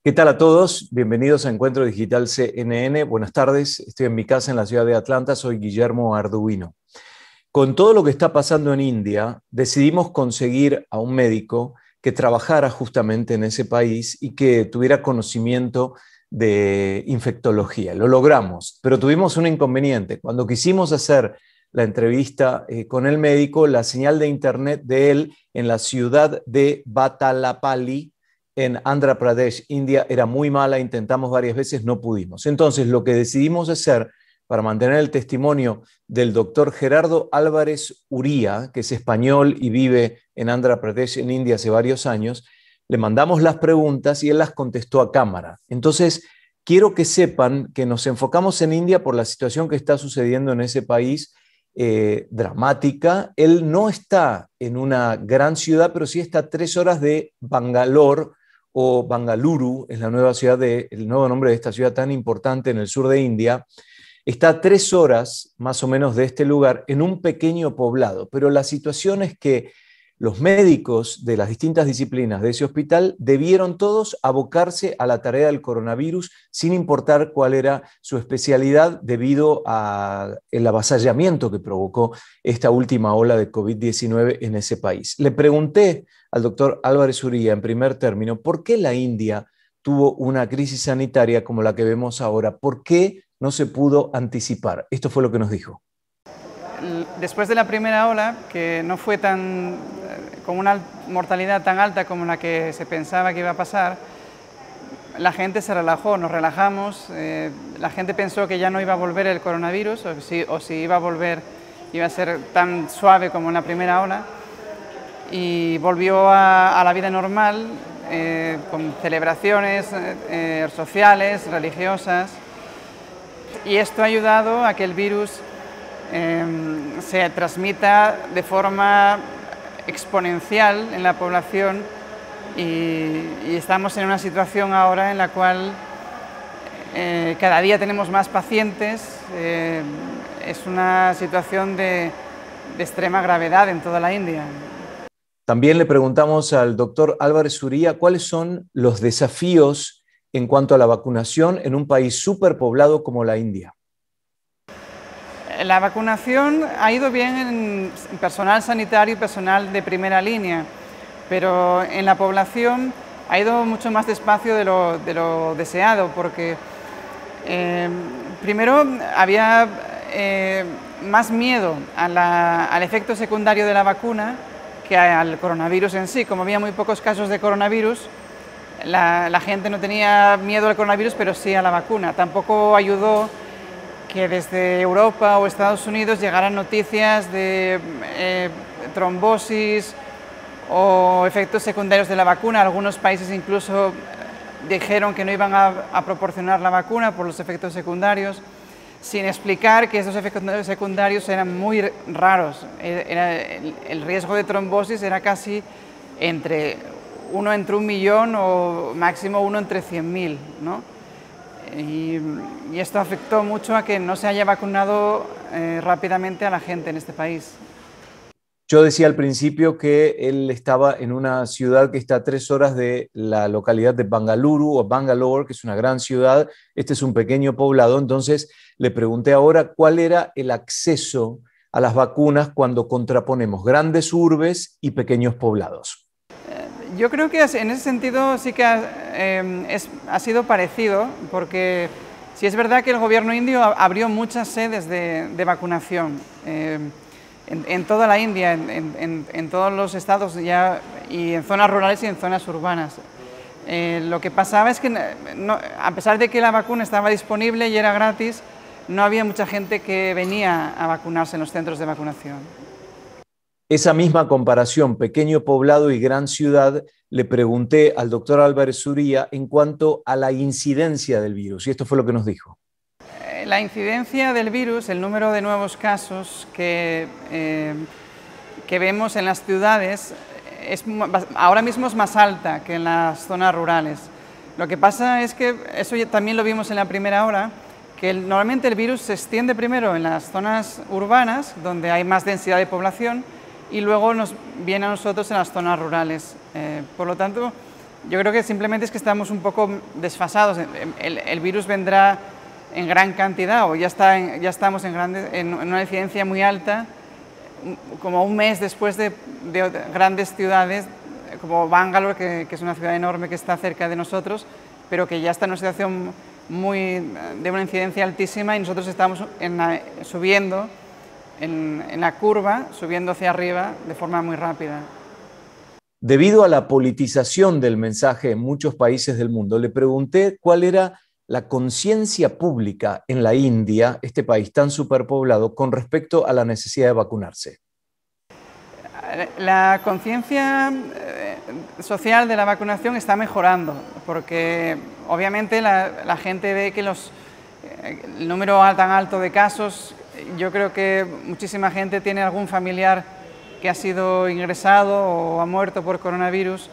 ¿Qué tal a todos? Bienvenidos a Encuentro Digital CNN. Buenas tardes, estoy en mi casa en la ciudad de Atlanta, soy Guillermo Arduino. Con todo lo que está pasando en India, decidimos conseguir a un médico que trabajara justamente en ese país y que tuviera conocimiento de infectología. Lo logramos, pero tuvimos un inconveniente. Cuando quisimos hacer la entrevista con el médico, la señal de internet de él en la ciudad de Batalapalli, en Andhra Pradesh, India, era muy mala, intentamos varias veces, no pudimos. Entonces, lo que decidimos hacer para mantener el testimonio del doctor Gerardo Álvarez Uría, que es español y vive en Andhra Pradesh, en India, hace varios años, le mandamos las preguntas y él las contestó a cámara. Entonces, quiero que sepan que nos enfocamos en India por la situación que está sucediendo en ese país, dramática. Él no está en una gran ciudad, pero sí está a 3 horas de Bangalore, o Bangaluru, es el nuevo nombre de esta ciudad tan importante en el sur de India. Está a 3 horas más o menos de este lugar, en un pequeño poblado, pero la situación es que los médicos de las distintas disciplinas de ese hospital debieron todos abocarse a la tarea del coronavirus sin importar cuál era su especialidad debido al avasallamiento que provocó esta última ola de COVID-19 en ese país. Le pregunté al doctor Álvarez Uría en primer término por qué la India tuvo una crisis sanitaria como la que vemos ahora, por qué no se pudo anticipar. Esto fue lo que nos dijo. Después de la primera ola, que no fue con una mortalidad tan alta como la que se pensaba que iba a pasar, la gente se relajó, nos relajamos, la gente pensó que ya no iba a volver el coronavirus, o si iba a volver iba a ser tan suave como en la primera ola, y volvió a la vida normal, con celebraciones sociales, religiosas, y esto ha ayudado a que el virus se transmita de forma exponencial en la población y estamos en una situación ahora en la cual cada día tenemos más pacientes. Es una situación de extrema gravedad en toda la India. También le preguntamos al doctor Álvarez Uría cuáles son los desafíos en cuanto a la vacunación en un país superpoblado como la India. La vacunación ha ido bien en personal sanitario y personal de primera línea, pero en la población ha ido mucho más despacio de lo deseado, porque primero había más miedo al efecto secundario de la vacuna que al coronavirus en sí. Como había muy pocos casos de coronavirus, la gente no tenía miedo al coronavirus, pero sí a la vacuna. Tampoco ayudó que desde Europa o Estados Unidos llegaran noticias de trombosis o efectos secundarios de la vacuna. Algunos países incluso dijeron que no iban a proporcionar la vacuna por los efectos secundarios, sin explicar que esos efectos secundarios eran muy raros. El riesgo de trombosis era casi uno entre 1 millón o máximo 1 entre 100.000, ¿no? Y esto afectó mucho a que no se haya vacunado rápidamente a la gente en este país. Yo decía al principio que él estaba en una ciudad que está a 3 horas de la localidad de Bangaluru o Bangalore, que es una gran ciudad. Este es un pequeño poblado. Entonces le pregunté ahora cuál era el acceso a las vacunas cuando contraponemos grandes urbes y pequeños poblados. Yo creo que en ese sentido sí que ha sido parecido, porque sí es verdad que el gobierno indio abrió muchas sedes de vacunación en toda la India, en todos los estados ya, y en zonas rurales y en zonas urbanas. Lo que pasaba es que a pesar de que la vacuna estaba disponible y era gratis, no había mucha gente que venía a vacunarse en los centros de vacunación. Esa misma comparación, pequeño poblado y gran ciudad, le pregunté al doctor Álvarez Uría en cuanto a la incidencia del virus, y esto fue lo que nos dijo. La incidencia del virus, el número de nuevos casos que vemos en las ciudades, ahora mismo es más alta que en las zonas rurales. Lo que pasa es que, eso también lo vimos en la primera ola, que normalmente el virus se extiende primero en las zonas urbanas, donde hay más densidad de población, y luego nos viene a nosotros en las zonas rurales. Por lo tanto, Yo creo que simplemente es que estamos un poco desfasados. El virus vendrá en gran cantidad, o ya estamos en una incidencia muy alta, como un mes después de grandes ciudades, como Bangalore, que es una ciudad enorme que está cerca de nosotros, pero que ya está en una situación de una incidencia altísima, y nosotros estamos subiendo en la curva, subiendo hacia arriba de forma muy rápida. Debido a la politización del mensaje en muchos países del mundo, le pregunté cuál era la conciencia pública en la India, este país tan superpoblado, con respecto a la necesidad de vacunarse. La conciencia social de la vacunación está mejorando, porque obviamente la gente ve que el número tan alto de casos, yo creo que muchísima gente tiene algún familiar que ha sido ingresado o ha muerto por coronavirus,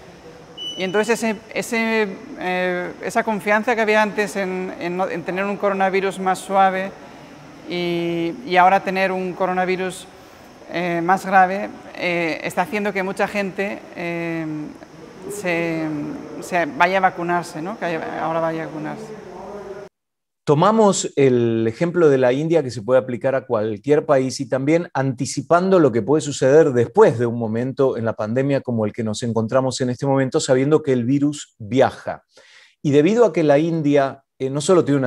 y entonces esa confianza que había antes en tener un coronavirus más suave y ahora tener un coronavirus más grave, está haciendo que mucha gente se vaya a vacunarse, ¿no? Que ahora vaya a vacunarse. Tomamos el ejemplo de la India, que se puede aplicar a cualquier país, y también anticipando lo que puede suceder después de un momento en la pandemia como el que nos encontramos en este momento, sabiendo que el virus viaja. Y debido a que la India no solo tiene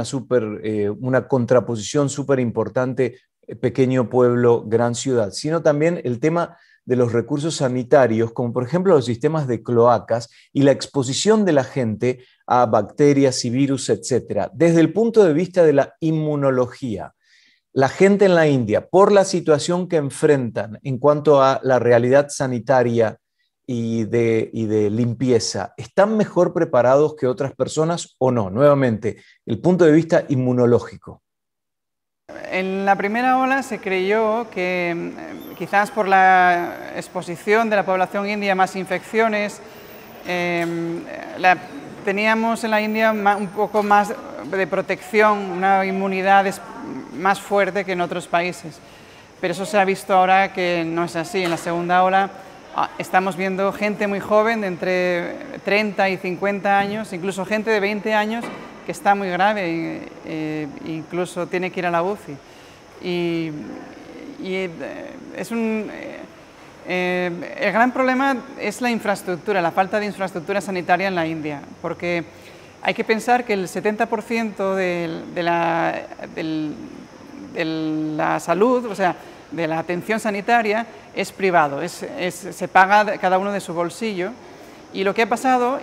una contraposición súper importante, pequeño pueblo, gran ciudad, sino también el tema de los recursos sanitarios, como por ejemplo los sistemas de cloacas y la exposición de la gente a bacterias y virus, etc. Desde el punto de vista de la inmunología, la gente en la India, por la situación que enfrentan en cuanto a la realidad sanitaria y de limpieza, ¿están mejor preparados que otras personas o no? Nuevamente, el punto de vista inmunológico. En la primera ola se creyó que quizás por la exposición de la población india a más infecciones, teníamos en la India un poco más de protección, una inmunidad más fuerte que en otros países. Pero eso se ha visto ahora que no es así. En la segunda ola estamos viendo gente muy joven, de entre 30 y 50 años, incluso gente de 20 años, que está muy grave, incluso tiene que ir a la UCI. El gran problema es la infraestructura, la falta de infraestructura sanitaria en la India, porque hay que pensar que el 70% de la salud, o sea, de la atención sanitaria, es privado, se paga cada uno de su bolsillo. Y lo que ha pasado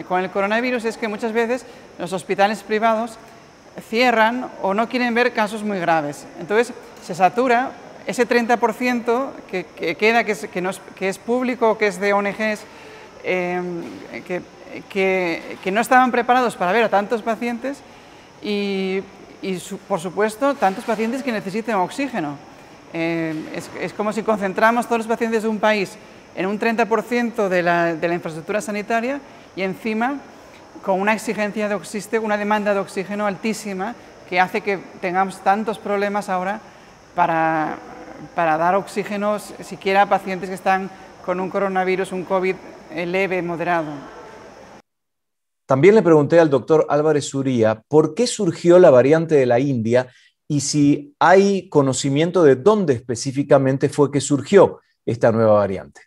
con el coronavirus es que muchas veces los hospitales privados cierran o no quieren ver casos muy graves. Entonces se satura ese 30% que queda, que es público, que es de ONGs, que no estaban preparados para ver a tantos pacientes y por supuesto, tantos pacientes que necesiten oxígeno. Es como si concentramos todos los pacientes de un país en un 30% de la infraestructura sanitaria y encima con una exigencia de oxígeno, una demanda de oxígeno altísima, que hace que tengamos tantos problemas ahora para dar oxígeno siquiera a pacientes que están con un coronavirus, un COVID leve, moderado. También le pregunté al doctor Álvarez Uría por qué surgió la variante de la India y si hay conocimiento de dónde específicamente fue que surgió esta nueva variante.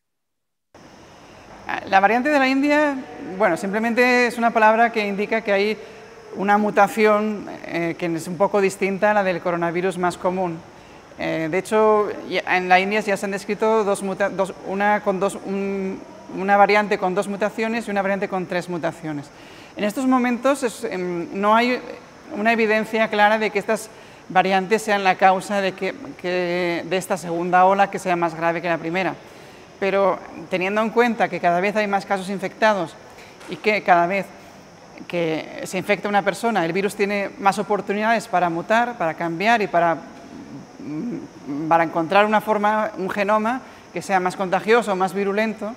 La variante de la India, bueno, simplemente es una palabra que indica que hay una mutación que es un poco distinta a la del coronavirus más común. De hecho, en la India ya se han descrito una variante con 2 mutaciones y una variante con 3 mutaciones. En estos momentos no hay una evidencia clara de que estas variantes sean la causa de esta segunda ola que sea más grave que la primera. Pero teniendo en cuenta que cada vez hay más casos infectados y que cada vez que se infecta una persona, el virus tiene más oportunidades para mutar, para cambiar y para encontrar un genoma que sea más contagioso, más virulento,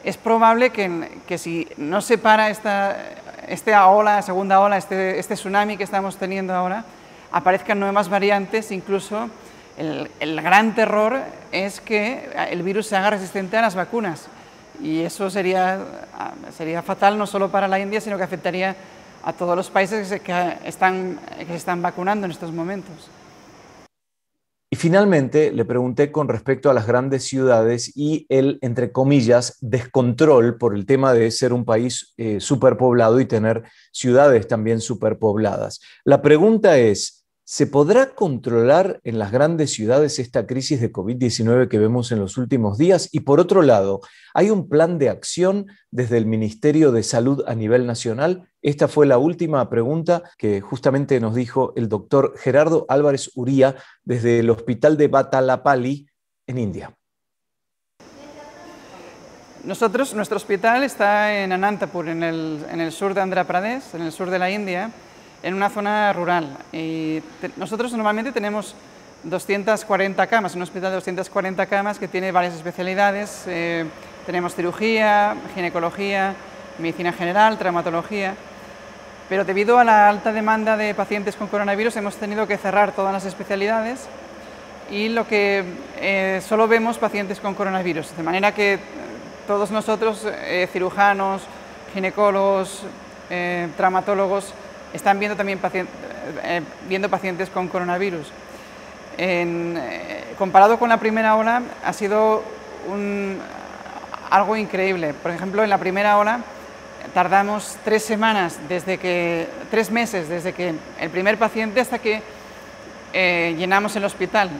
es probable que si no se para esta segunda ola, este tsunami que estamos teniendo ahora, aparezcan nuevas variantes. Incluso el gran terror es que el virus se haga resistente a las vacunas Y eso sería fatal no solo para la India, sino que afectaría a todos los países que se están vacunando en estos momentos. Y finalmente le pregunté con respecto a las grandes ciudades y el, entre comillas, descontrol por el tema de ser un país superpoblado y tener ciudades también superpobladas. La pregunta es, ¿se podrá controlar en las grandes ciudades esta crisis de COVID-19 que vemos en los últimos días? Y por otro lado, ¿hay un plan de acción desde el Ministerio de Salud a nivel nacional? Esta fue la última pregunta que justamente nos dijo el doctor Gerardo Álvarez Uría desde el hospital de Batalapalli en India. Nuestro hospital está en Anantapur, en el sur de Andhra Pradesh, en el sur de la India, en una zona rural. Y nosotros normalmente tenemos 240 camas, un hospital de 240 camas que tiene varias especialidades. Tenemos cirugía, ginecología, medicina general, traumatología. Pero debido a la alta demanda de pacientes con coronavirus hemos tenido que cerrar todas las especialidades y solo vemos pacientes con coronavirus. De manera que todos nosotros, cirujanos, ginecólogos, traumatólogos, están viendo también pacientes con coronavirus. Comparado con la primera ola, ha sido algo increíble. Por ejemplo, en la primera ola tardamos 3 meses desde que el primer paciente hasta que llenamos el hospital.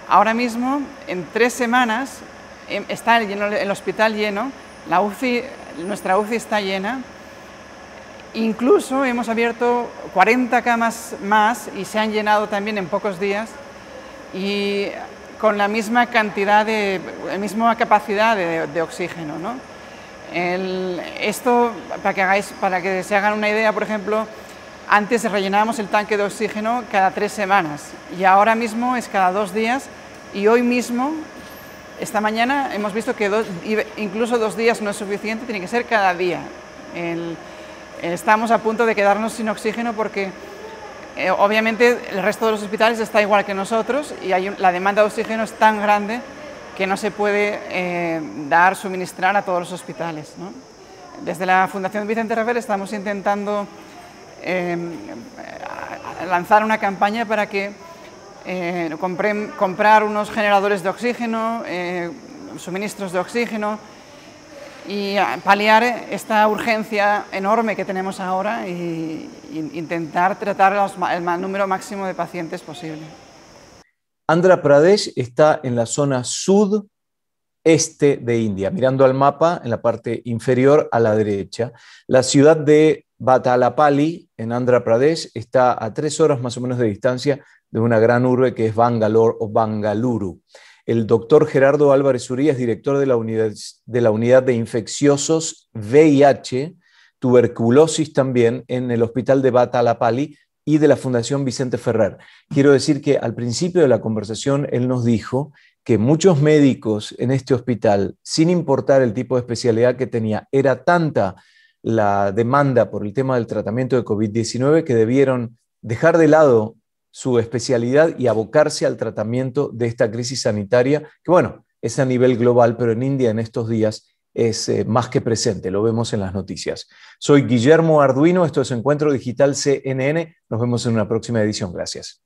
Ahora mismo, en 3 semanas, está el hospital lleno, nuestra UCI está llena. Incluso hemos abierto 40 camas más y se han llenado también en pocos días y con la misma cantidad la misma capacidad de oxígeno, ¿no? Esto, para que se hagan una idea, por ejemplo, antes rellenábamos el tanque de oxígeno cada 3 semanas y ahora mismo es cada 2 días y hoy mismo, esta mañana, hemos visto que incluso 2 días no es suficiente, tiene que ser cada día. Estamos a punto de quedarnos sin oxígeno porque obviamente el resto de los hospitales está igual que nosotros y la demanda de oxígeno es tan grande que no se puede suministrar a todos los hospitales, ¿no? Desde la Fundación Vicente Ravel estamos intentando lanzar una campaña para que comprar unos generadores de oxígeno, suministros de oxígeno y paliar esta urgencia enorme que tenemos ahora e intentar tratar el número máximo de pacientes posible. Andhra Pradesh está en la zona sudeste de India, mirando al mapa en la parte inferior a la derecha. La ciudad de Batalapalli, en Andhra Pradesh, está a 3 horas más o menos de distancia de una gran urbe que es Bangalore o Bangaluru. El doctor Gerardo Álvarez Uría es director de la unidad de infecciosos VIH, tuberculosis también, en el hospital de Batalapalli y de la Fundación Vicente Ferrer. Quiero decir que al principio de la conversación él nos dijo que muchos médicos en este hospital, sin importar el tipo de especialidad que tenía, era tanta la demanda por el tema del tratamiento de COVID-19 que debieron dejar de lado su especialidad y abocarse al tratamiento de esta crisis sanitaria, que bueno, es a nivel global, pero en India en estos días es más que presente, lo vemos en las noticias. Soy Guillermo Arduino, esto es Encuentro Digital CNN, nos vemos en una próxima edición, gracias.